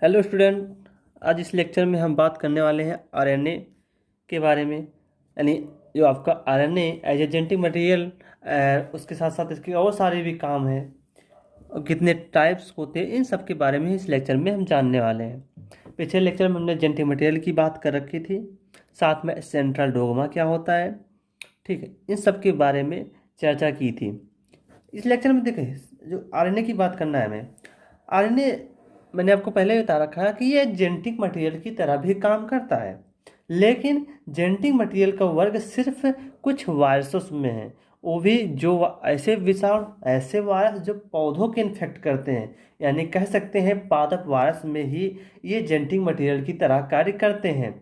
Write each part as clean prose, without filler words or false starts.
Hello student. आज इस lecture में हम बात करने वाले हैं आरएनए के बारे में। यानी जो आपका RNA as a genetic material, उसके साथ साथ इसके और सारे भी काम हैं और कितने टाइप्स होते हैं, इन सब के बारे में इस लेक्चर में हम जानने वाले हैं। पिछले लेक्चर में हमने जेनेटिक मटेरियल की बात कर रखी थी, साथ में सेंट्रल डोग्मा क्या होता है, ठीक है, इन सब के बारे में चर्चा की थी। इस लेक्चर में देखें, जो आरएनए की बात करना है हमें। आरएनए मैंने आपको पहले बता रखा है कि ये जेनेटिक मटेरियल की तरह भी काम करता है, लेकिन जेनेटिक मटेरियल का वर्ग सिर्फ कुछ वायरसेस में है। वो भी जो ऐसे विषाणु, ऐसे वायरस जो पौधों के इन्फेक्ट करते हैं, यानी कह सकते हैं पादप वायरस में ही ये जेनेटिक मटेरियल की तरह कार्य करते हैं।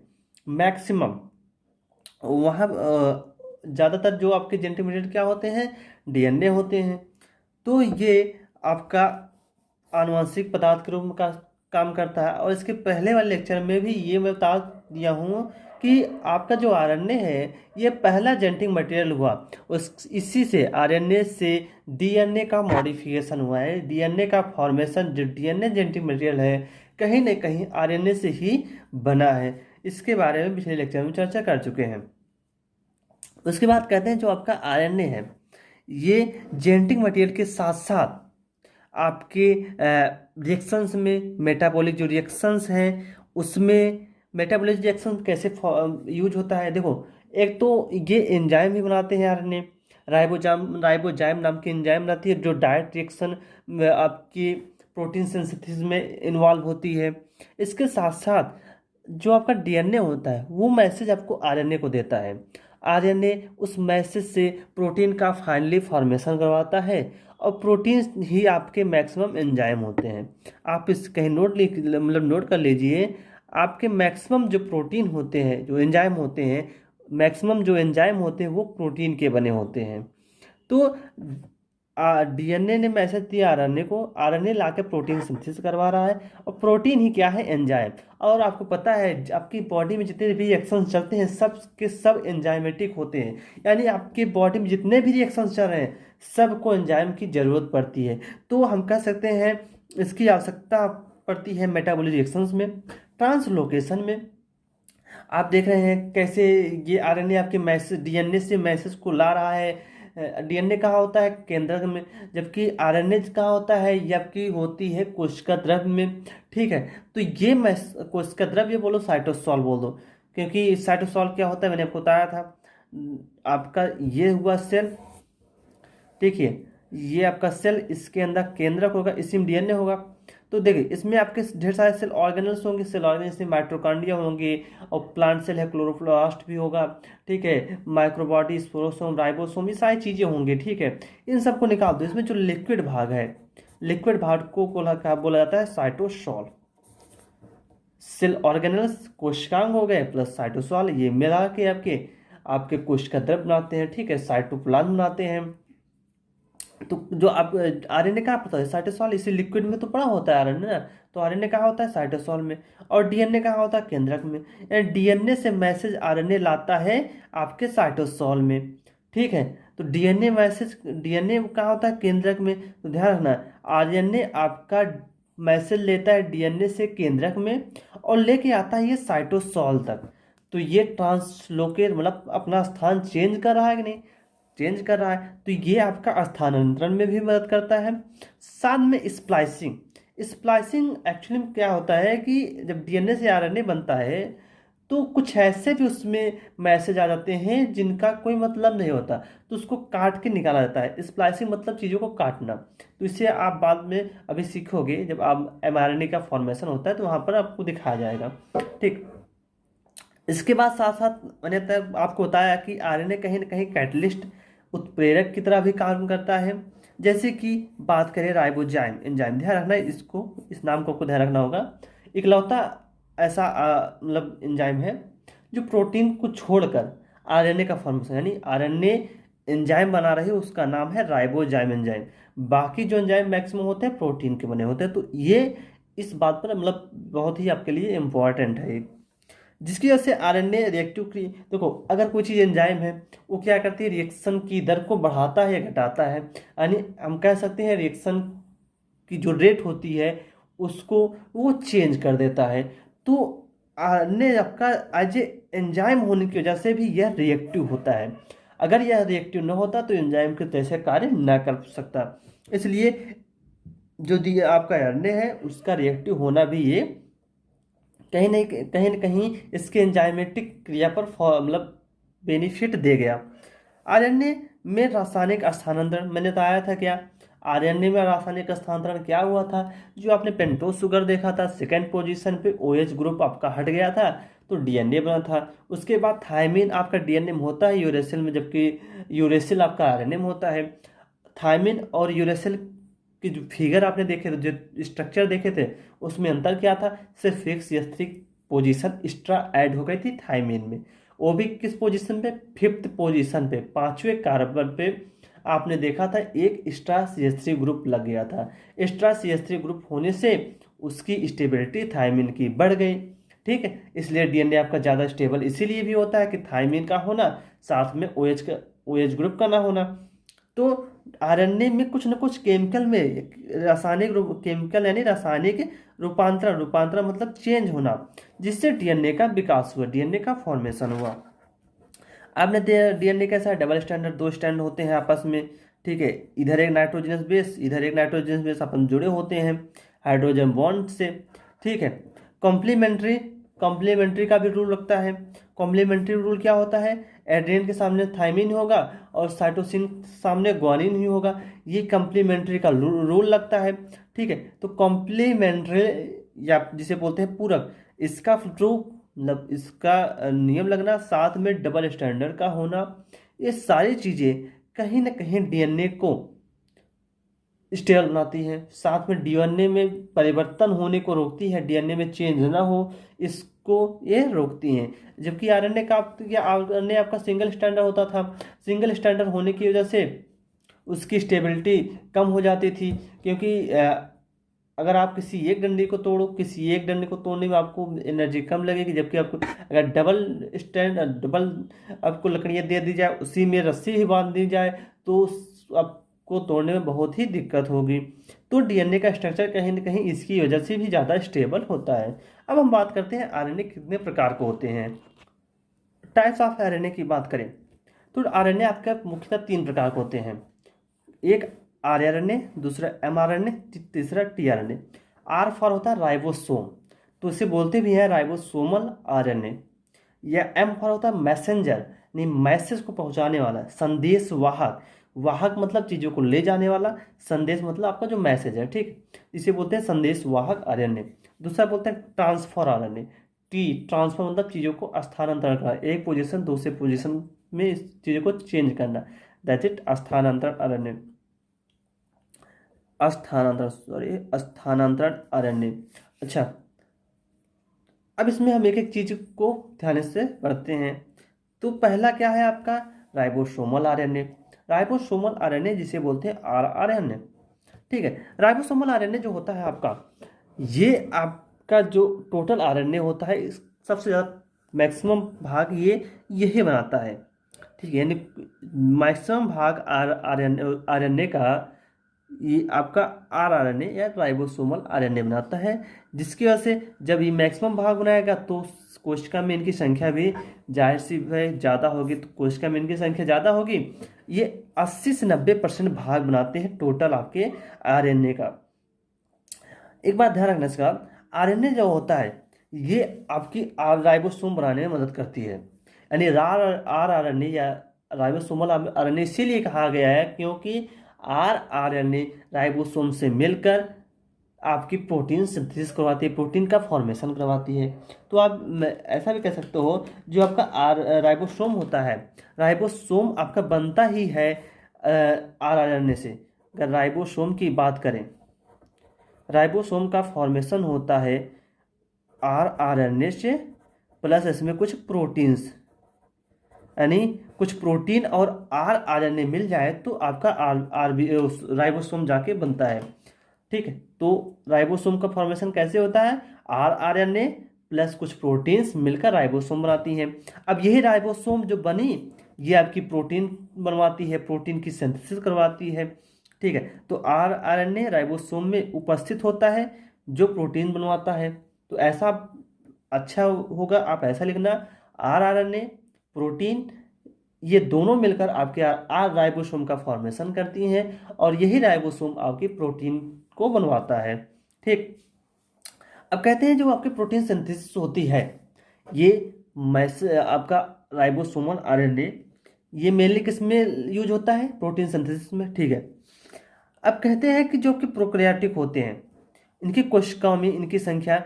मैक्सिमम वहाँ ज़्यादातर जो आपके जेनेटिक मटेरियल क्या होते हैं, डीएनए होते हैं। तो ये आपका आनुवंशिक पदार्थ के रूप में का काम करता है। और इसके पहले वाले लेक्चर में भी ये मैं बता दिया हूँ कि आपका जो आरएनए है ये पहला जेनेटिक मटेरियल हुआ, उस इसी से आरएनए से डीएनए का मॉडिफिकेशन हुआ है। डीएनए का फॉर्मेशन, जो डीएनए जेनेटिक मटेरियल है, कहीं ना कहीं आरएनए से ही बना है। इसके बारे में पिछले लेक्चर में चर्चा कर चुके हैं। उसके बाद कहते हैं जो आपका आरएनए है ये जेनेटिक मटेरियल के साथ साथ आपके रिएक्शंस में, मेटाबॉलिक जो रिएक्शंस हैं उसमें, मेटाबॉलिक रिएक्शन कैसे यूज होता है। देखो, एक तो ये एंजाइम भी बनाते हैं आरएनए, राइबोजाइम नाम की एंजाइम बनाती है जो डायरेक्ट रिएक्शन आपकी प्रोटीन सिंथेसिस में इन्वॉल्व होती है। इसके साथ साथ जो आपका डीएनए होता है वो मैसेज आपको आरएनए को देता है। आरएनए उस मैसेज से प्रोटीन का फाइनली फॉर्मेशन करवाता है, और प्रोटीन ही आपके मैक्सिमम एंजाइम होते हैं। आप इस कहीं नोट कर लीजिए, आपके मैक्सिमम जो प्रोटीन होते हैं, जो एंजाइम होते हैं, मैक्सिमम जो एंजाइम होते हैं वो प्रोटीन के बने होते हैं। तो डीएनए ने मैसेज दिया आरएनए को, आरएनए लाके प्रोटीन सिंथेसिस करवा रहा है, और प्रोटीन ही क्या है, एंजाइम। और आपको पता है आपकी बॉडी में जितने भी रिएक्शंस चलते हैं सब के सब एंजाइमेटिक होते हैं। यानी आपकी बॉडी में जितने भी रिएक्शंस चल रहे हैं सबको एंजाइम की ज़रूरत पड़ती है। तो हम कह सकते हैं इसकी आवश्यकता पड़ती है मेटाबॉलिक रिएक्शंस में, ट्रांसलोकेशन में। आप देख रहे हैं कैसे ये आरएनए आपके मैसेज, डीएनए से मैसेज को ला रहा है। डीएनए कहाँ होता है, केंद्रक में, जबकि आरएनए कहाँ होता है, ये आपकी होती है कोशिका द्रव्य में। ठीक है, तो ये कोशिका द्रव्य बोलो, साइटोसॉल बोल दो, क्योंकि साइटोसॉल क्या होता है मैंने आपको बताया था। आपका ये हुआ सेल, देखिए ये आपका सेल, इसके अंदर केंद्रक होगा, इसी में डीएनए होगा। तो देखिए इसमें आपके ढेर सारे सेल ऑर्गेनल्स होंगे, सेल ऑर्गेनल्स में माइटोकॉन्ड्रिया होंगे, और प्लांट सेल है, क्लोरोप्लास्ट भी होगा, ठीक है, माइक्रोबॉडी, स्पोरोसोम, राइबोसोम, ये सारी चीज़ें होंगी। ठीक है, इन सबको निकाल दो। इसमें जो लिक्विड भाग है, लिक्विड भाग को क्या बोला जाता है, साइटोसॉल। सेल ऑर्गेनल्स कोशिकांग हो गए प्लस साइटोसॉल, ये मिला के आपके आपके कोशिका द्रव्य बनाते हैं। ठीक है, साइटोप्लाज्म बनाते हैं। तो जो आप आरएनए कहाँ पता है, साइटोसॉल, इसी लिक्विड में तो पड़ा होता है आरएनए ना। तो आरएनए कहाँ होता है, साइटोसॉल में। और डीएनए कहाँ होता है, केंद्रक में। यानी डीएनए से मैसेज आरएनए लाता है आपके साइटोसॉल में। ठीक है, तो डीएनए मैसेज, डीएनए कहाँ होता है, केंद्रक में। तो ध्यान रखना, आरएनए आपका मैसेज लेता है डीएनए से केंद्रक में, और लेके आता है ये साइटोसॉल तक। तो ये ट्रांसलोकेट मतलब अपना स्थान चेंज कर रहा है कि नहीं, चेंज कर रहा है। तो ये आपका स्थानांतरण में भी मदद करता है। साथ में स्प्लाइसिंग, स्प्लाइसिंग एक्चुअली में क्या होता है कि जब डीएनए से आरएनए बनता है तो कुछ ऐसे भी उसमें मैसेज आ जाते हैं जिनका कोई मतलब नहीं होता, तो उसको काट के निकाला जाता है। स्प्लाइसिंग मतलब चीज़ों को काटना। तो इसे आप बाद में अभी सीखोगे, जब आप एमआरएनए का फॉर्मेशन होता है तो वहाँ पर आपको दिखाया जाएगा। ठीक, इसके बाद साथ साथ मैंने तब आपको बताया कि आरएनए कहीं ना कहीं कैटलिस्ट, उत्प्रेरक की तरह भी काम करता है। जैसे कि बात करें राइबोजाइम एंजाइम, ध्यान रखना है इसको, इस नाम को आपको ध्यान रखना होगा। इकलौता ऐसा मतलब एंजाइम है जो प्रोटीन को छोड़कर आरएनए का फॉर्मेशन, यानी आरएनए एंजाइम बना रही है, उसका नाम है राइबोजाइम एंजाइम। बाकी जो एंजाइम मैक्सिमम होते हैं प्रोटीन के बने होते हैं। तो ये इस बात पर मतलब बहुत ही आपके लिए इम्पोर्टेंट है ये। जिसकी वजह से आरएनए रिएक्टिव देखो, अगर कोई चीज़ एंजाइम है वो क्या करती है, रिएक्शन की दर को बढ़ाता है या घटाता है। यानी हम कह सकते हैं रिएक्शन की जो रेट होती है उसको वो चेंज कर देता है। तो आरएनए आपका एज ए एंजाइम होने की वजह से भी यह रिएक्टिव होता है। अगर यह रिएक्टिव न होता तो एंजाइम के जैसे कार्य न कर सकता। इसलिए जो दिया आपका आरएनए है उसका रिएक्टिव होना भी ये कहीं न कहीं इसके एंजाइमेटिक क्रिया पर मतलब बेनिफिट दे गया। आरएनए में रासायनिक स्थानांतरण मैंने बताया था क्या। आरएनए में रासायनिक स्थानांतरण क्या हुआ था, जो आपने पेंटोज शुगर देखा था सेकेंड पोजीशन पे OH ग्रुप आपका हट गया था तो डीएनए बना था। उसके बाद थायमिन आपका डीएनए में होता है यूरेसिल में, जबकि यूरेसिल आपका आरएनए में होता है। थायमिन और यूरेसिल की जो फिगर आपने देखे थे, जो स्ट्रक्चर देखे थे, उसमें अंतर क्या था, सिर्फ एक CH3 पोजीशन एक्स्ट्रा ऐड हो गई थी थायमिन में। वो भी किस पोजीशन पे, 5th पोजीशन पे, 5वें कार्बन पे आपने देखा था एक एक्स्ट्रा CH3 ग्रुप लग गया था। एक्स्ट्रा CH3 ग्रुप होने से उसकी स्टेबिलिटी थायमिन की बढ़ गई। ठीक है, इसलिए डीएनए आपका ज़्यादा स्टेबल इसीलिए भी होता है कि थायमिन का होना साथ में OH ग्रुप का ना होना। तो आरएनए में कुछ न कुछ केमिकल में रासायनिक केमिकल यानी रासायनिक रूपांतरण, रूपांतरण मतलब चेंज होना, जिससे डीएनए का विकास हुआ, डीएनए का फॉर्मेशन हुआ। आपने डीएनए कैसा है, डबल स्टैंडर्ड, 2 स्टैंड होते हैं आपस में। ठीक है, इधर एक नाइट्रोजनस बेस, इधर एक नाइट्रोजनस बेस अपन जुड़े होते हैं हाइड्रोजन बॉन्ड से। ठीक है, कॉम्प्लीमेंट्री, कॉम्प्लीमेंट्री का भी रूल लगता है। कॉम्प्लीमेंट्री रूल क्या होता है, एड्रीन के सामने थायमिन होगा और साइटोसिन सामने ग्वानिन ही होगा, ये कॉम्प्लीमेंट्री का रूल लगता है। ठीक है, तो कॉम्प्लीमेंट्री या जिसे बोलते हैं पूरक, इसका रूप मतलब इसका नियम लगना, साथ में डबल स्टैंडर्ड का होना, ये सारी चीज़ें कहीं ना कहीं डीएनए को स्टेबल बनाती है, साथ में डीएनए में परिवर्तन होने को रोकती है, डीएनए में चेंज ना हो इसको ये रोकती हैं। जबकि आरएनए का आरएनए आपका सिंगल स्टैंडर्ड होता था, सिंगल स्टैंडर्ड होने की वजह से उसकी स्टेबिलिटी कम हो जाती थी, क्योंकि अगर आप किसी एक डंडे को तोड़ो, किसी एक डंडे को तोड़ने में आपको एनर्जी कम लगेगी, जबकि आपको अगर डबल आपको लकड़ियाँ दे दी जाए, उसी में रस्सी ही बांध दी जाए, तो आपको तोड़ने में बहुत ही दिक्कत होगी। तो डीएनए का स्ट्रक्चर कहीं ना कहीं इसकी वजह से भी ज़्यादा स्टेबल होता है। अब हम बात करते हैं आरएनए कितने प्रकार के होते हैं। टाइप्स ऑफ आरएनए की बात करें तो आरएनए आपका मुख्यतः 3 प्रकार के होते हैं। एक आरआरएनए, दूसरा एमआरएनए, तीसरा टीआरएनए। आर फॉर होता है राइबोसोम, तो इसे बोलते भी हैं राइबोसोमल आरएनए। या एम फॉर होता है मैसेंजर, नहीं मैसेज को पहुंचाने वाला, संदेश वाहक, वाहक मतलब चीज़ों को ले जाने वाला, संदेश मतलब आपका जो मैसेज है। ठीक, इसे बोलते हैं संदेश वाहक आरएनए। दूसरा बोलते हैं ट्रांसफर आरएनए। ट्रांसफर मतलब चीज़ों को स्थानांतरण करना, एक पोजीशन दूसरे पोजीशन में इस चीज़ों को चेंज करना, दैट इज स्थानांतरण आरएनए, स्थानांतरण आरएनए। अच्छा, अब इसमें हम एक एक चीज को ध्यान से पढ़ते हैं। तो पहला क्या है आपका, राइबोसोमल आरएनए। राइबोसोमल आरएनए जिसे बोलते हैं आरआरएनए। ठीक है, राइबोसोमल आरएनए जो होता है आपका, ये आपका जो टोटल आरएनए होता है सबसे ज़्यादा मैक्सिमम भाग ये यही बनाता है। ठीक है, यानी मैक्सिमम भाग आरएनए का ये आपका आरआरएनए या राइबोसोमल आरएनए बनाता है, जिसकी वजह से जब ये मैक्सिमम भाग बनाएगा तो कोशिका में इनकी संख्या भी जाहिर सी है ज़्यादा होगी, तो कोशिका में इनकी संख्या ज़्यादा होगी। ये 80 से 90% भाग बनाते हैं टोटल आपके आरएनए का। एक बात ध्यान रखना इसका, आरएनए जो होता है ये आपकी राइबोसोम बनाने में मदद करती है। यानी आरआरएनए या राइबोसोमल आरएनए इसीलिए कहा गया है क्योंकि आरआरएनए राइबोसोम से मिलकर आपकी प्रोटीन सिंथेसिस करवाती है, प्रोटीन का फॉर्मेशन करवाती है। तो आप ऐसा भी कह सकते हो, जो आपका राइबोसोम होता है, राइबोसोम आपका बनता ही है आरआरएनए से। अगर राइबोसोम की बात करें, राइबोसोम का फॉर्मेशन होता है आरआरएनए से, प्लस इसमें कुछ प्रोटीन्स, यानी कुछ प्रोटीन और आरआरएनए मिल जाए तो आपका राइबोसोम जाके बनता है। ठीक है, तो राइबोसोम का फॉर्मेशन कैसे होता है, आरआरएनए प्लस कुछ प्रोटीन्स मिलकर राइबोसोम बनाती हैं। अब यही राइबोसोम जो बनी ये आपकी प्रोटीन बनवाती है, प्रोटीन की सिंथेसिस करवाती है। ठीक है, तो आरआरएनए राइबोसोम में उपस्थित होता है, जो प्रोटीन बनवाता है। तो ऐसा अच्छा होगा, आप ऐसा लिखना, आरआरएनए, प्रोटीन, ये दोनों मिलकर आपके आर राइबोसोम का फॉर्मेशन करती हैं और यही राइबोसोम आपकी प्रोटीन को बनवाता है। ठीक, अब कहते हैं जो आपकी प्रोटीन सिंथेसिस होती है, ये आपका राइबोसोमल आरएनए, ये मेनली किस में यूज होता है? प्रोटीन सिंथेसिस में। ठीक है, अब कहते हैं कि जो कि प्रोकैरियोटिक होते हैं, इनकी कोशिकाओं में इनकी संख्या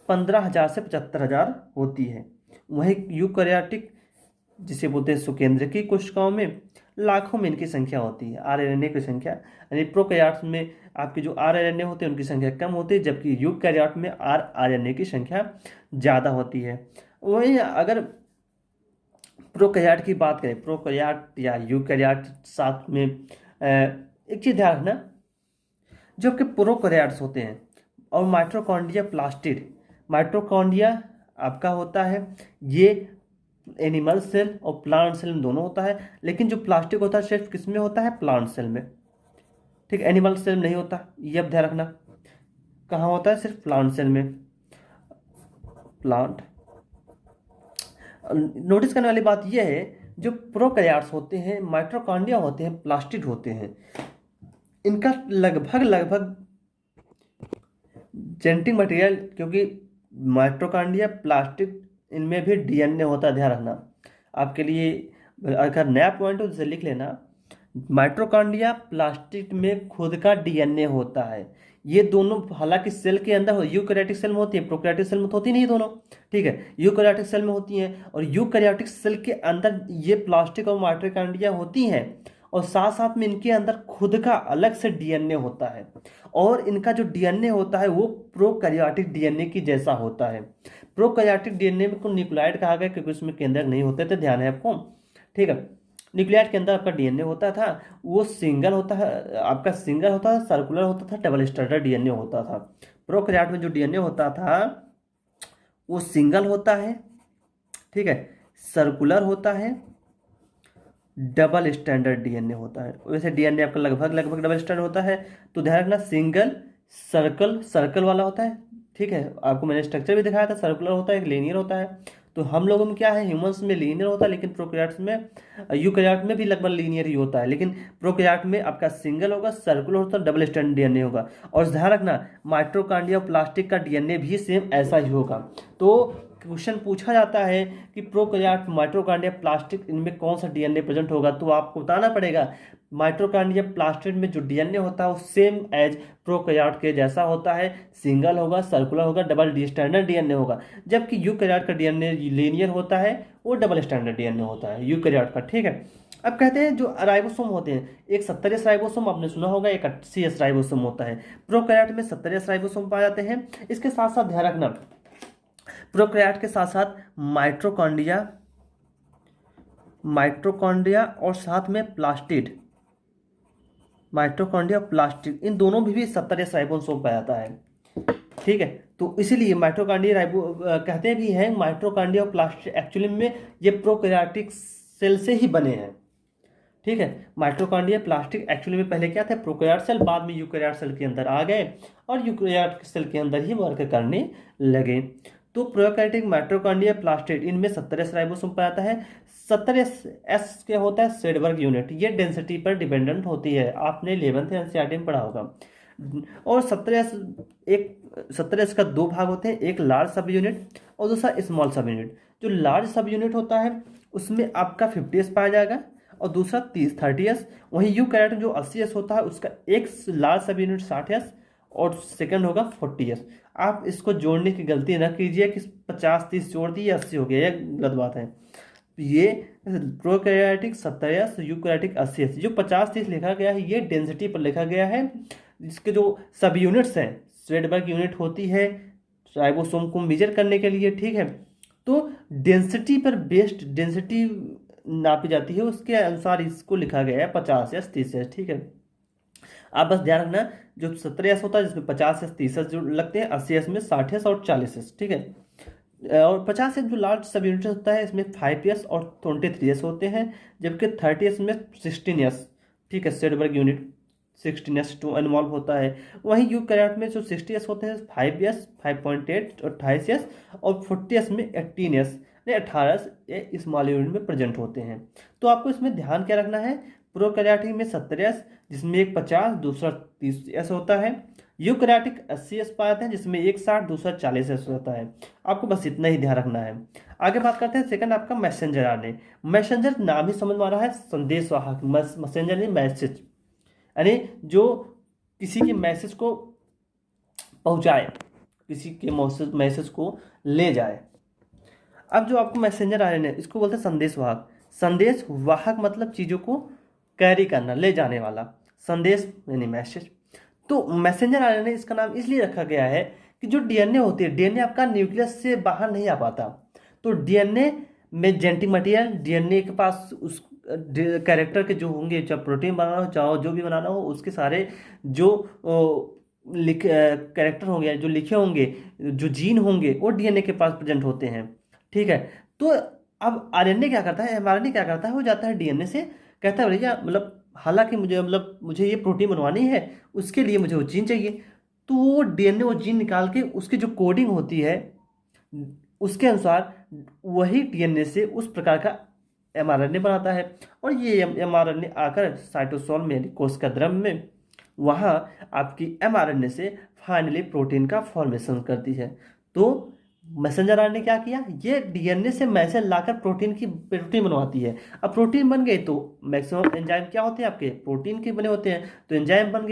15,000 से 75,000 होती है। वहीं यूकैरियोटिक, जिसे बोलते हैं सुकेंद्रकीय कोशिकाओं में, लाखों में इनकी संख्या होती है। आरएनए की संख्या, यानी प्रोकैरियोट्स में आपके जो आरएनए होते हैं उनकी संख्या कम होती है, जबकि यूकैरियोट में आरएनए की संख्या ज़्यादा होती है। वहीं अगर प्रोकैरियोट की बात करें, प्रोकैरियोट या यूकैरियोट साथ में एक चीज़ ध्यान रखना, जो कि प्रोकैरियोट्स होते हैं और माइटोकॉन्ड्रिया प्लास्टिड, माइटोकॉन्ड्रिया आपका होता है, ये एनिमल सेल और प्लांट सेल में दोनों होता है, लेकिन जो प्लास्टिक होता है सिर्फ किस में होता है? प्लांट सेल में। ठीक, एनिमल सेल में नहीं होता, ये अब ध्यान रखना। कहाँ होता है? सिर्फ प्लांट सेल में। प्लांट, नोटिस करने वाली बात यह है, जो प्रोकैरियोट्स होते हैं, माइटोकॉन्ड्रिया होते हैं, प्लास्टिड होते हैं, इनका लगभग लगभग जेनेटिक मटेरियल, क्योंकि माइटोकॉन्ड्रिया प्लास्टिक, इनमें भी डीएनए होता है, ध्यान रखना। आपके लिए अगर नया पॉइंट हो तो लिख लेना, माइटोकॉन्ड्रिया प्लास्टिड में खुद का डीएनए होता है। ये दोनों हालांकि सेल के अंदर हो, यूकैरियोटिक सेल में होती है, प्रोकैरियोटिक सेल में तो होती नहीं दोनों। ठीक है, यूकैरियोटिक सेल में होती हैं और यूकैरियोटिक सेल के अंदर ये प्लास्टिक और माइटोकॉन्ड्रिया होती हैं, और साथ साथ में इनके अंदर खुद का अलग से डीएनए होता है, और इनका जो डीएनए होता है वो प्रोकैरियोटिक डीएनए की जैसा होता है। प्रोकैरियोटिक डीएनए में को न्यूक्लियोटाइड कहा गया क्योंकि उसमें केंद्रक नहीं होते थे, ध्यान है आपको। ठीक है, न्यूक्लियोटाइड के अंदर आपका डीएनए होता था, वो सिंगल होता है, आपका सिंगल होता था, सर्कुलर होता था, डबल स्ट्रैंडेड डीएनए होता था। प्रोकैरियोट में जो डीएनए होता था वो सिंगल होता है, ठीक है, सर्कुलर होता है, डबल स्टैंडर्ड डीएनए होता है। वैसे डीएनए आपका लगभग लगभग डबल स्टैंडर्ड होता है, तो ध्यान रखना, सिंगल, सर्कल, सर्कल वाला होता है। ठीक है, आपको मैंने स्ट्रक्चर भी दिखाया था, सर्कुलर होता है, एक लीनियर होता है। तो हम लोगों में क्या है, ह्यूमंस में लीनियर होता है, लेकिन प्रोकैरियोट्स में, यूकैरियोट में भी लगभग लीनियर ही होता है, लेकिन प्रोकैरियोट में आपका सिंगल होगा, सर्कुलर होता है, डबल स्टैंडर्ड डीएनए होगा। और ध्यान रखना, माइटोकॉन्ड्रिया प्लास्टिक का डीएनए भी सेम ऐसा ही होगा। तो क्वेश्चन पूछा जाता है कि प्रोकैरियोट, माइटोकॉन्ड्रिया, प्लास्टिक, इनमें कौन सा डीएनए प्रेजेंट होगा, तो आपको बताना पड़ेगा माइटोकॉन्ड्रिया प्लास्टिड में जो डीएनए होता है वो सेम एज प्रोकैरियोट के जैसा होता है, सिंगल होगा, सर्कुलर होगा, डबल स्टैंडर्ड डीएनए होगा। जबकि यूकैरियोट का डीएनए लीनियर होता है, वो डबल स्टैंडर्ड डीएनए होता है यूकैरियोट का। ठीक है, अब कहते हैं जो राइबोसोम होते हैं, एक 70S राइबोसोम आपने सुना होगा, एक 80S राइबोसोम होता है। प्रोकैरियोट में 70S राइबोसोम पाए जाते हैं। इसके साथ साथ ध्यान रखना, प्रोकैरियोट के साथ साथ माइटोकॉन्ड्रिया, माइटोकॉन्ड्रिया और साथ में प्लास्टिड, माइटोकॉन्ड्रिया प्लास्टिड, इन दोनों में भी 70S राइबोसोम पाया जाता है। ठीक है, तो इसीलिए माइटोकॉन्ड्रिया कहते भी हैं, माइटोकॉन्ड्रिया और प्लास्टिड एक्चुअली में ये प्रोकैरियोटिक सेल से ही बने हैं। ठीक है, माइटोकॉन्ड्रिया प्लास्टिक एक्चुअली में पहले क्या थे? प्रोकैरियोट सेल, बाद में यूकैरियोट सेल के अंदर आ गए और यूकैरियोट सेल के अंदर ही वर्क करने लगे। तो प्रोकैरियोटिक, माइटोकॉन्ड्रिया, प्लास्टिड, इनमें 70S राइबोसोम पाया जाता है। 70S क्या होता है? सेडबर्ग यूनिट, ये डेंसिटी पर डिपेंडेंट होती है, आपने 11th एनसीईआरटी में पढ़ा होगा। और 70S का दो भाग होते हैं, एक लार्ज सब यूनिट और दूसरा स्मॉल सब यूनिट। जो लार्ज सब यूनिट होता है उसमें आपका 50S पाया जाएगा और दूसरा 30S। वहीं यूकैरियोट जो 80S होता है उसका एक लार्ज सब यूनिट 60S और सेकंड होगा 40S। आप इसको जोड़ने की गलती न कीजिए कि 50-30 जोड़ दिए 80 हो गया, यह गलत बात है। ये प्रोकैरियोटिक 70S, यूकैरियोटिक 80S, जो 50-30 लिखा गया है ये डेंसिटी पर लिखा गया है। इसके जो सब यूनिट्स हैं, स्वेडबर्ग यूनिट होती है राइबोसोम को मेजर करने के लिए। ठीक है, तो डेंसिटी पर बेस्ड डेंसिटी नापी जाती है, उसके अनुसार इसको लिखा गया है 50S 30S। ठीक है, आप बस ध्यान रखना, जो 70S होता है जिसमें 50S 30S जो लगते हैं, 80S में 60S और 40S। ठीक है, और 50S जो लार्ज सब यूनिट होता है इसमें 5S और 23S होते हैं, जबकि 30S में 16S। ठीक है, सेडबर्ग यूनिट 16s टू इन्वॉल्व होता है। वहीं यूकैरियोट में जो 60s होते हैं 5s, 5.8 और 28s, और 40s में 18s या 18s ये स्मॉल यूनिट में प्रेजेंट होते हैं। तो आपको इसमें ध्यान क्या रखना है, प्रोकैरियोटिक में 70s जिसमें एक 50, दूसरा 30s होता है। यूकैरियोटिक 80s पाते हैं जिसमें एक 60, दूसरा 40s होता है। आपको बस इतना ही ध्यान रखना है। आगे बात करते हैं सेकंड आपका मैसेंजर आरएनए। मैसेंजर नाम ही समझ में आ रहा है, संदेशवाहक। मैसेंजर नहीं, मैसेज, यानी जो किसी के मैसेज को पहुंचाए, किसी के मैसेज को ले जाए। अब जो आपको मैसेंजर आरएनए इसको बोलते हैं संदेशवाहक। संदेशवाहक मतलब चीज़ों को कैरी करना, ले जाने वाला, संदेश यानी मैसेज। तो मैसेंजर आरएनए इसका नाम इसलिए रखा गया है कि जो डीएनए होती है, डीएनए आपका न्यूक्लियस से बाहर नहीं आ पाता। तो डीएनए में जेनेटिक मटेरियल, डीएनए के पास उस कैरेक्टर के जो होंगे, चाहे प्रोटीन बनाना हो चाहे जो भी बनाना हो, उसके सारे जो कैरेक्टर होंगे, जो लिखे होंगे, जो जीन होंगे, वो डीएनए के पास प्रेजेंट होते हैं। ठीक है। तो अब आरएनए क्या करता है, एमआरएनए क्या करता है, वो जाता है डीएनए से, कहता है भैया मतलब हालांकि मुझे ये प्रोटीन बनवानी है, उसके लिए मुझे वो जीन चाहिए। तो वो डीएनए वो जीन निकाल के उसकी जो कोडिंग होती है उसके अनुसार वही डीएनए से उस प्रकार का एमआरएनए बनाता है। और ये एमआरएनए आकर साइटोसोल में, कोशिका द्रव्य में, वहाँ आपकी एमआरएनए से फाइनली प्रोटीन का फॉर्मेशन करती है। तो मैसेंजर आरएनए क्या किया, ये डीएनए से मैसेज लाकर प्रोटीन बनवाती है। अब प्रोटीन बन गए तो मैक्सिमम एंजाइम क्या होते हैं आपके, प्रोटीन के बने होते हैं। तो एंजाइम बन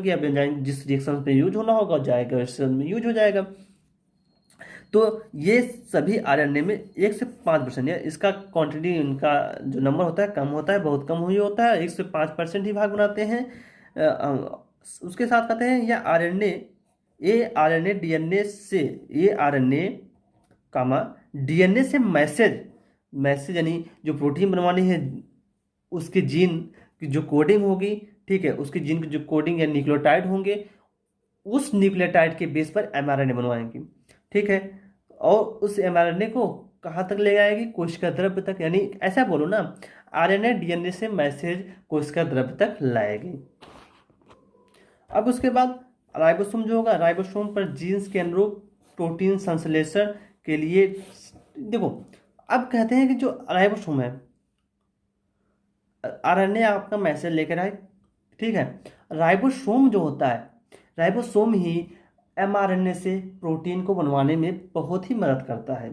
गए। अब एंजाइम जिस रिएक्शन में यूज होना होगा जाएगा, रिएक्शन में यूज हो जाएगा। तो ये सभी आरएनए में 1 से 5% इसका क्वांटिटी, इनका जो नंबर होता है कम होता है, बहुत कम ही होता है, 1 से 5% ही भाग बनाते हैं। उसके साथ कहते हैं यह आरएनए, ये आरएनए डीएनए से, ये आरएनए कामा डीएनए से मैसेज यानी जो प्रोटीन बनवानी है उसके जीन की जो कोडिंग होगी, ठीक है, उसके जीन की जो कोडिंग या न्यूक्लियोटाइड होंगे, उस न्यूक्लियोटाइड के बेस पर एमआरएनए बनवाएंगे। ठीक है। और उस एमआरएनए को कहाँ तक ले जाएगी, कोशिका द्रव्य तक, यानी ऐसा बोलो ना, आरएनए डीएनए से मैसेज कोशिका द्रव्य तक लाएगी। अब उसके बाद राइबोसोम जो होगा, राइबोसोम पर जीन्स के अनुरूप प्रोटीन संश्लेषण के लिए, देखो अब कहते हैं कि जो राइबोसोम है, आरएनए आपका मैसेज लेकर आए, ठीक है, राइबोसोम जो होता है, राइबोसोम ही एमआरएनए से प्रोटीन को बनवाने में बहुत ही मदद करता है।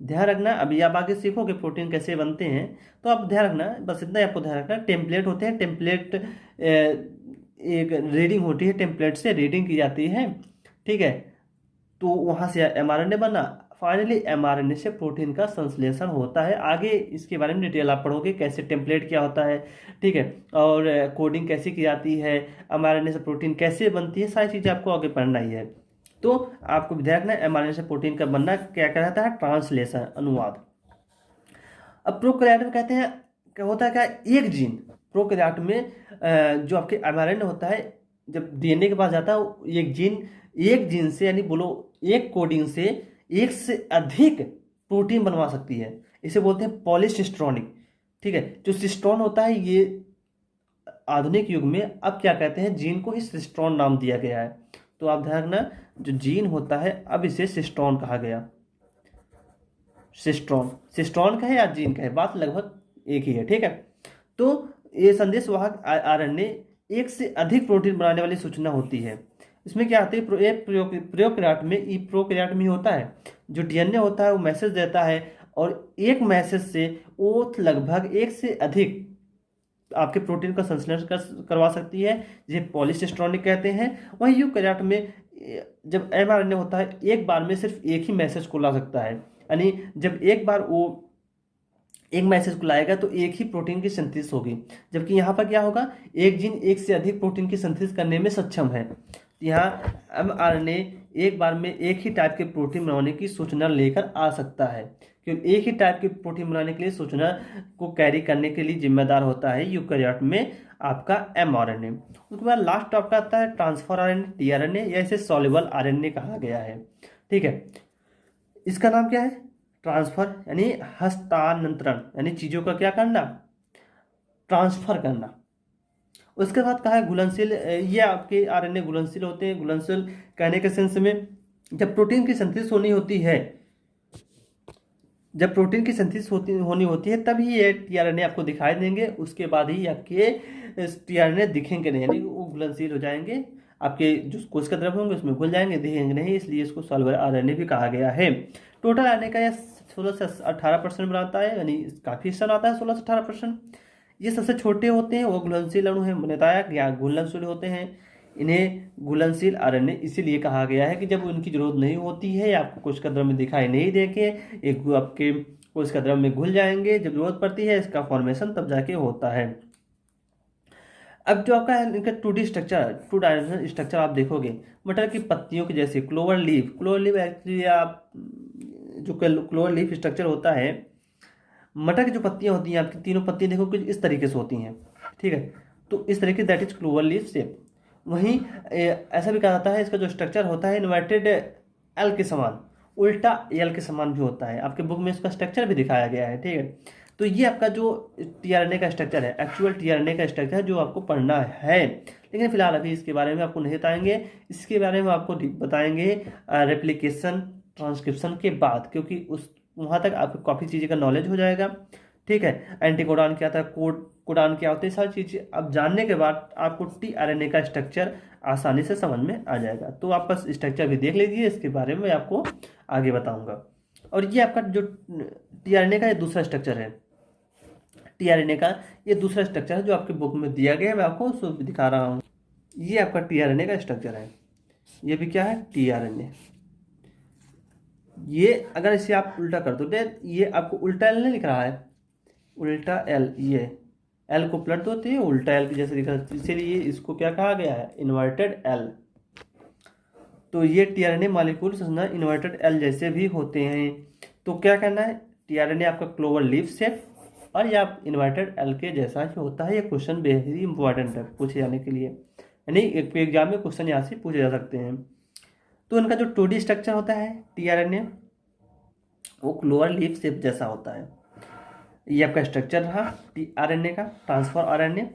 ध्यान रखना, अभी आप आगे सीखोगे प्रोटीन कैसे बनते हैं, तो आप ध्यान रखना, बस इतना ही आपको ध्यान रखना। टेम्पलेट होते हैं, टेम्पलेट एक रीडिंग होती है, टेम्पलेट से रीडिंग की जाती है, ठीक है। तो वहाँ से एमआरएनए बना, फाइनली एमआरएनए से प्रोटीन का संश्लेषण होता है। आगे इसके बारे में डिटेल आप पढ़ोगे, कैसे टेम्पलेट क्या होता है, ठीक है, और कोडिंग कैसे की जाती है, एमआरएनए से प्रोटीन कैसे बनती है, सारी चीज़ें आपको आगे पढ़ना ही है। तो आपको ध्यान रखना है एमआरएनए से प्रोटीन का बनना क्या कहलाता है, ट्रांसलेशन, अनुवाद। अब प्रोकैरियोट में कहते हैं क्या होता है, क्या एक जीन प्रोकैरियोट में जो आपके एमआरएनए होता है, जब डीएनए के पास जाता है, एक जीन से, यानी बोलो एक कोडिंग से एक से अधिक प्रोटीन बनवा सकती है। इसे बोलते हैं पॉलीसिस्ट्रॉनिक। ठीक है, जो सिस्ट्रॉन होता है, ये आधुनिक युग में अब क्या कहते हैं, जीन को ही सिस्ट्रॉन नाम दिया गया है। तो आप ध्यान रखना, जो जीन होता है अब इसे सिस्ट्रॉन कहा गया। सिस्ट्रॉन का है या जीन का है, बात लगभग एक ही है, ठीक है। तो ये संदेशवाहक आरएनए एक से अधिक प्रोटीन बनाने वाली सूचना होती है। इसमें क्या आती है, प्रोकैरियोट में, ई प्रोकैरियोट में होता है, जो डीएनए होता है वो मैसेज देता है, और एक मैसेज से वो लगभग एक से अधिक आपके प्रोटीन का संश्लेषण करवा सकती है, जिसे पॉलीसिस्ट्रॉनिक कहते हैं। वहीं यूकैरियोट में जब एमआरएनए होता है, एक बार में सिर्फ एक ही मैसेज को ला सकता है, यानी जब एक बार वो एक मैसेज को लाएगा तो एक ही प्रोटीन की सिंथेसिस होगी। जबकि यहाँ पर क्या होगा, एक जीन एक से अधिक प्रोटीन की सिंथेसिस करने में सक्षम है। यहाँ एमआरएनए एक बार में एक ही टाइप के प्रोटीन बनाने की सूचना लेकर आ सकता है, क्योंकि एक ही टाइप के प्रोटीन बनाने के लिए सूचना को कैरी करने के लिए जिम्मेदार होता है यूकैरियोट में आपका एमआरएनए। उसके बाद लास्ट आपका आता है ट्रांसफर आरएनए, टीआरएनए, या इसे सॉल्युबल आरएनए कहा गया है। ठीक है, इसका नाम क्या है, ट्रांसफर, यानी हस्तांतरण, यानी चीज़ों का क्या करना, ट्रांसफर करना। उसके बाद कहा है घुलनशील, ये आपके आरएनए घुलनशील होते हैं। घुलनशील कहने के सेंस में जब प्रोटीन की सिंथेसिस होनी होती है, जब प्रोटीन की सिंथेसिस होनी होती है तभी ये टीआरएनए आपको दिखाई देंगे, उसके बाद ही आपके टीआरएनए दिखेंगे नहीं, यानी वो घुलनशील हो जाएंगे, आपके जो कोशिका द्रव्य होंगे उसमें घुल जाएंगे, दिखेंगे नहीं, इसलिए इसको सॉल्वर आरएनए भी कहा गया है। टोटल आरएनए का यह 16 से 18% बनाता है, यानी काफ़ी हिस्सा आता है 16 से 18%। ये सबसे छोटे होते हैं, वो घुलनशील अणु हैं, मैंने बताया कि यहाँ घुलनशील होते हैं। इन्हें घुलनशील आरएनए इसीलिए कहा गया है कि जब उनकी जरूरत नहीं होती है, आपको कोशिका द्रव्य में दिखाई नहीं देंगे, एक आपके कोशिका द्रव्य में घुल जाएंगे, जब जरूरत पड़ती है इसका फॉर्मेशन तब जाके होता है। अब जो आपका है इनका 2D स्ट्रक्चर, 2 डायमेंशनल स्ट्रक्चर आप देखोगे मटर की पत्तियों के जैसे। Clover leaf, clover leaf actually आप जो क्लोवर लीफ स्ट्रक्चर होता है, मटर की जो पत्तियां होती हैं आपकी, तीनों पत्तियां देखो कुछ इस तरीके से होती हैं, ठीक है, तो इस तरीके that is clover leaf shape. वहीं ऐसा भी कहा जाता है इसका जो स्ट्रक्चर होता है इन्वर्टेड एल के समान, उल्टा एल के समान भी होता है, आपके बुक में इसका स्ट्रक्चर भी दिखाया गया है, ठीक है। तो ये आपका जो टीआरएनए का स्ट्रक्चर है, एक्चुअल टीआरएनए का स्ट्रक्चर जो आपको पढ़ना है, लेकिन फिलहाल अभी इसके बारे में आपको नहीं बताएंगे, इसके बारे में आपको बताएंगे रेप्लिकेशन ट्रांसक्रिप्शन के बाद, क्योंकि उस वहाँ तक आपको काफ़ी चीज़ें का नॉलेज हो जाएगा, ठीक है। एंटीकोडॉन क्या था, कोडान क्या होते हैं, सारी चीज़ें अब जानने के बाद आपको टीआरएनए का स्ट्रक्चर आसानी से समझ में आ जाएगा। तो आप बस स्ट्रक्चर भी देख लीजिए, इसके बारे में आपको आगे बताऊंगा। और ये आपका जो टीआरएनए का ये दूसरा स्ट्रक्चर है, टीआरएनए का ये दूसरा स्ट्रक्चर है जो आपके बुक में दिया गया है, मैं आपको उसको दिखा रहा हूँ। ये आपका टीआरएनए का स्ट्रक्चर है, ये भी क्या है, टीआरएनए। ये अगर इसे आप उल्टा कर दो, ये आपको उल्टा एल नहीं लिख रहा है, उल्टा एल, ये एल को पलट दो तो ये उल्टा एल की जैसे दिख रहा है, इसीलिए इसको क्या कहा गया है, इन्वर्टेड एल। तो ये टीआरएनए मॉलिक्यूल संरचना इन्वर्टेड एल जैसे भी होते हैं। तो क्या करना है, टीआरएनए आपका क्लोवर लीफ शेप और ये आप इन्वर्टेड एल के जैसा ही होता है। ये क्वेश्चन बेहद ही इंपॉर्टेंट है पूछे जाने के लिए, यानी एक एग्जाम में क्वेश्चन यहाँ से पूछे जा सकते हैं। तो इनका जो 2D स्ट्रक्चर होता है टीआरएनए, वो क्लोवर लीफ शेप जैसा होता है। ये आपका स्ट्रक्चर रहा टीआरएनए का, ट्रांसफर आरएनए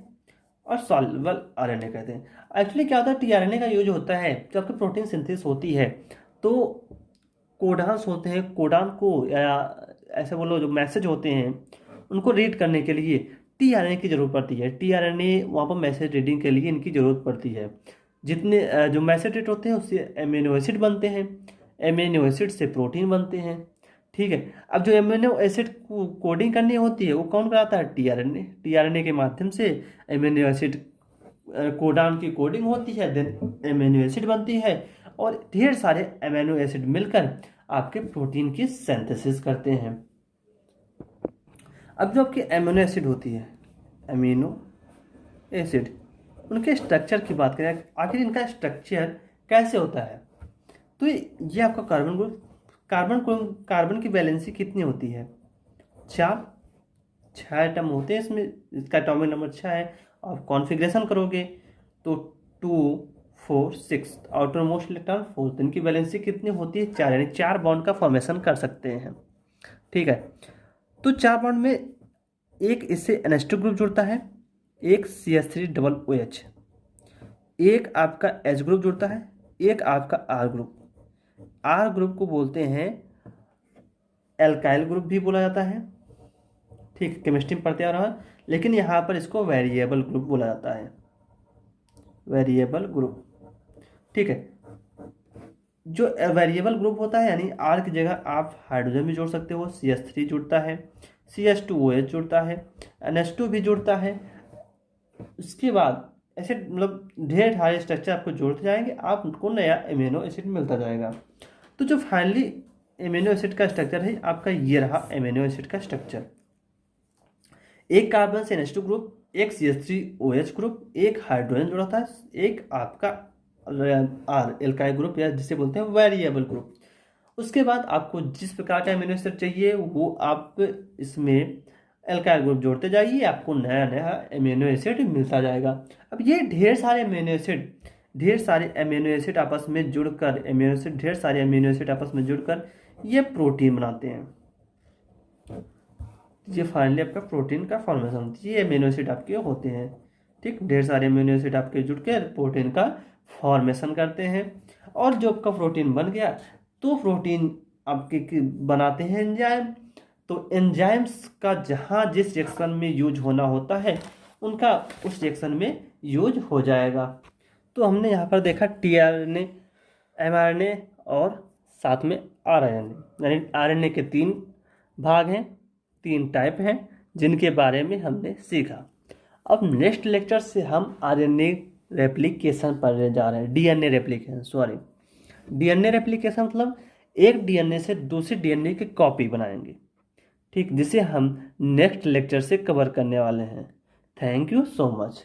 और सॉल्युबल आरएनए कहते हैं। एक्चुअली क्या होता है, टीआरएनए का यूज होता है जब आपकी प्रोटीन सिंथेसिस होती है तो कोडान्स होते हैं, कोडान को या ऐसे बोलो जो मैसेज होते हैं उनको रीड करने के लिए टीआरएनए की जरूरत पड़ती है। टीआरएनए वहाँ पर मैसेज रीडिंग के लिए इनकी ज़रूरत पड़ती है। जितने जो मैसेज रीड होते हैं उससे एमिनो एसिड बनते हैं, एमिनो एसिड से प्रोटीन बनते हैं, ठीक है। अब जो एमिनो एसिड को कोडिंग करनी होती है वो कौन कराता है, टीआरएनए। टीआरएनए के माध्यम से एमिनो एसिड कोडान की कोडिंग होती है, देन एमिनो एसिड बनती है और ढेर सारे एमिनो एसिड मिलकर आपके प्रोटीन की सिंथेसिस करते हैं। अब जो आपकी एमिनो एसिड होती है, एमिनो एसिड, उनके स्ट्रक्चर की बात करें, आखिर इनका स्ट्रक्चर कैसे होता है। तो ये आपका कार्बन ग्रुप, कार्बन की वैलेंसी कितनी होती है, 6 एटम होते हैं इसमें, इसका एटॉमिक नंबर 6 है। आप कॉन्फ़िगरेशन करोगे तो 2 4 6 आउटर मोस्ट इलेक्ट्रॉन 4, इनकी वैलेंसी कितनी होती है, 4, यानी 4 बॉन्ड का फॉर्मेशन कर सकते हैं, ठीक है। तो 4 बॉन्ड में एक इससे NH2 ग्रुप जुड़ता है, एक CH3OH, एक आपका H ग्रुप जुड़ता है, एक आपका R ग्रुप। R ग्रुप को बोलते हैं एल्काइल ग्रुप भी बोला जाता है, ठीक, केमिस्ट्री में पढ़ते आ रहा है, लेकिन यहाँ पर इसको वेरिएबल ग्रुप बोला जाता है, वेरिएबल ग्रुप, ठीक है। जो वेरिएबल ग्रुप होता है यानी R की जगह आप हाइड्रोजन भी जोड़ सकते हो, CH3 जुड़ता है, CH2OH जुड़ता है, NH2 भी जुड़ता है। उसके बाद ऐसे मतलब ढेर सारे स्ट्रक्चर आपको जोड़ते जाएंगे, आपको नया एमिनो एसिड मिलता जाएगा। तो जो फाइनली एमिनो एसिड का स्ट्रक्चर है आपका, ये रहा एमिनो एसिड का स्ट्रक्चर। एक कार्बन से NH2 ग्रुप, एक CH3OH ग्रुप, एक हाइड्रोजन जुड़ा था, एक आपका R एल्काइल ग्रुप या जिसे बोलते हैं वेरिएबल ग्रुप। उसके बाद आपको जिस प्रकार का एमिनो एसिड चाहिए वो आप इसमें एल्काइल ग्रुप जोड़ते जाइए, आपको नया नया एमिनो एसिड मिलता जाएगा। अब ये ढेर सारे एमिनो एसिड आपस में जुड़कर ये प्रोटीन बनाते हैं। ये फाइनली आपका प्रोटीन का फॉर्मेशन होती है, ये एमिनो एसिड आपके होते हैं, ठीक, ढेर सारे अमीनो एसिड आपके जुड़ के प्रोटीन का फॉर्मेशन करते हैं। और जो आपका प्रोटीन बन गया तो प्रोटीन आपके बनाते हैं एंजाइम। तो एंजाइम्स का जहाँ जिस रिएक्शन में यूज होना होता है उनका उस रिएक्शन में यूज हो जाएगा। तो हमने यहाँ पर देखा टीआरएनए, एमआरएनए और साथ में आरएनए, यानी आरएनए के 3 भाग हैं, 3 टाइप हैं जिनके बारे में हमने सीखा। अब नेक्स्ट लेक्चर से हम आरएनए रेप्लिकेशन पढ़ने जा रहे हैं, DNA replication, sorry DNA replication मतलब एक डीएनए से दूसरे डीएनए की कॉपी बनाएंगे, ठीक, जिसे हम नेक्स्ट लेक्चर से कवर करने वाले हैं। Thank you so much.